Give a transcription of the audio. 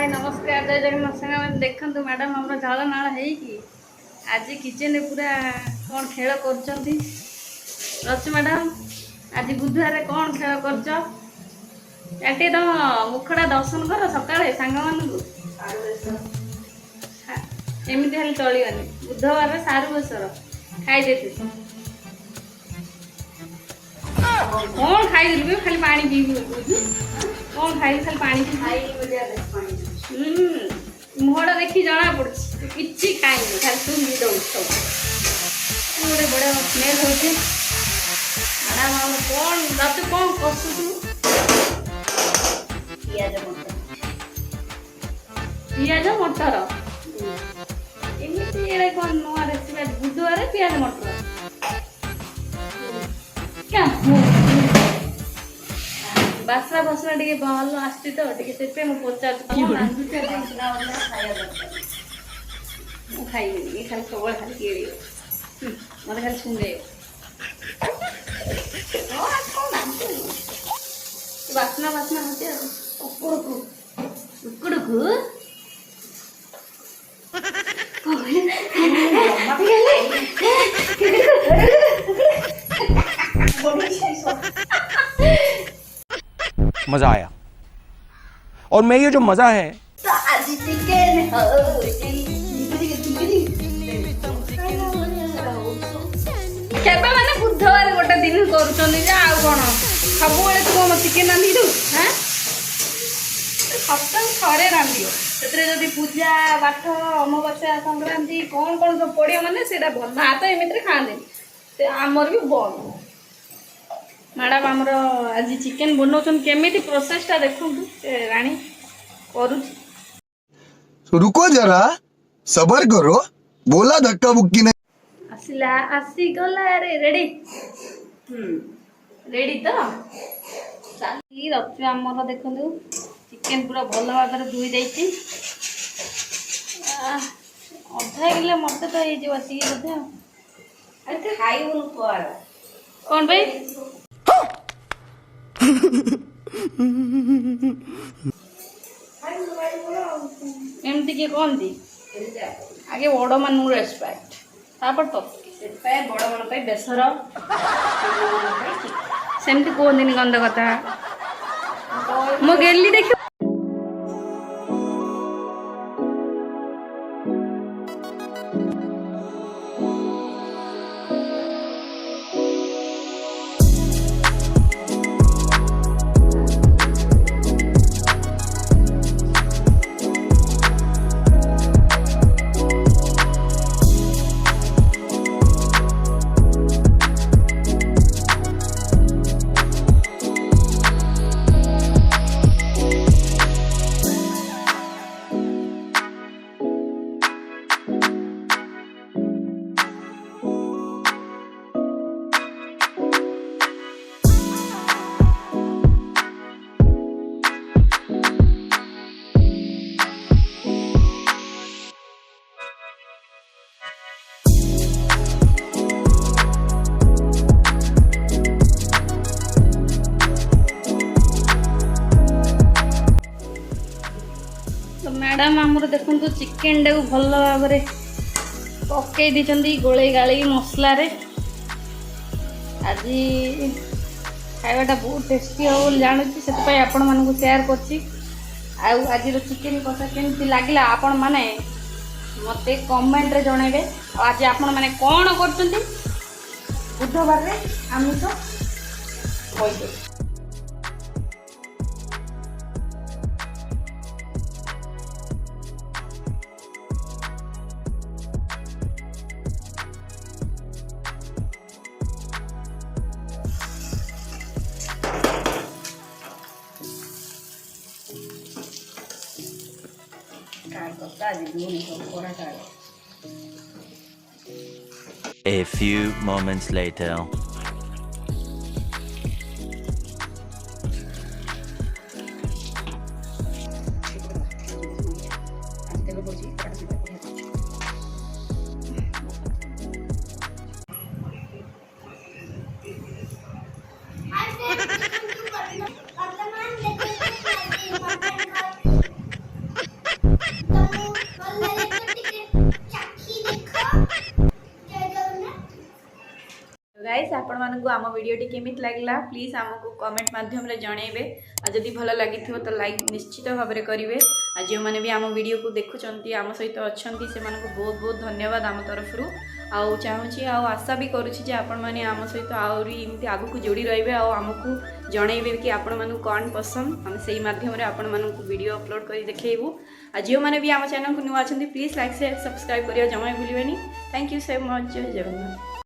हाय नमस्कार जय जगन्नाथ सागर देखु मैडम हम झाल नाल है आज किचन पूरा कौन खेल कर रच मैडम आज बुधवार कौन खेल कर तुम मुखड़ा दर्शन कर सका सांग मान एमती हेल्ले चलनी बुधवार सारू बेसर खाई कौन खाई खाली पानी पी कौन खाई खाली पानी मुहटा देखी जना पड़ी कि खाई खाली सुंगी दौ गोटे बड़े स्मेल हो मैडम कौन रच कौन कसु पियाज मटर एमती कौन नुआ रेसिपी बुधवार पियाज मटर क्या बासना बासना टे भल आसती तो से पचार खाई खाली सब खाली किए मत खाली सुंगे बासना बासना होते उकड़ू मजा आया और मैं ये जो मजा है माने बुधवार गोटे दिन कर सब तुम चिकेन रांधि दो सप्ताह थे रांधियो से पूजा पाठ अमावास्या संक्रांति कौन कौन सब पड़ो मैंने भात एमती खाते आमर भी बंद मैडम आमर आज चिकेन बनाऊन केमी प्रोसेसटा देखु राणी करू रुको जरा सबर करो बोला धक्का बुक्की नहीं आसला आसीगला रे रेडी रेडी तो चली रचु आमर देखु चिकेन पूरा भल भाव धोई देती अधा किलो मत तो ये बोधे खाइबुन कौन भाई एमती किए कहती आगे बड़ मान रेस्पेक्ट तापर तो बड़ मान बेसर सेमती कहती गंद कथा मो गेली देख मैडम आमर देखु चिकेन टाक भल भाव पकई दी गोले गाड़ी मसला आज खावाटा बहुत टेस्टी हो जानूँ से आपण मानक सेयार कर चिकेन कषा केमती लगे आपण मैंने मत कमेंट रे जनइबे आज आपण मैंने कौन कर बुधवार आमिष कहीदे A few moments later. आपण मानकु आम वीडियोटी केमित लागला प्लीज आमको कमेंट माध्यम रे जणेबे आ जदी भल लागिथिबो तो लाइक निश्चित भाव में करेंगे आ जो मैंने भी आम वीडियो को देखुंट आम सहित अच्छा से बहुत बहुत धन्यवाद आम तरफ आउ चाहूँगी आशा भी करुँची आपण मैंने आम सहित आहरी आग को जोड़ी रे आमको जनइबे कि आपण मानू कौन पसंद आम से माध्यम आपण मानू वीडियो अपलोड कर देखू आ जो मैंने भी आम चैनल को नुआ प्लीज लाइक शेयर सब्सक्राइब करिया जमा भूलिबेनी। Thank you so much. Jai Jagannath.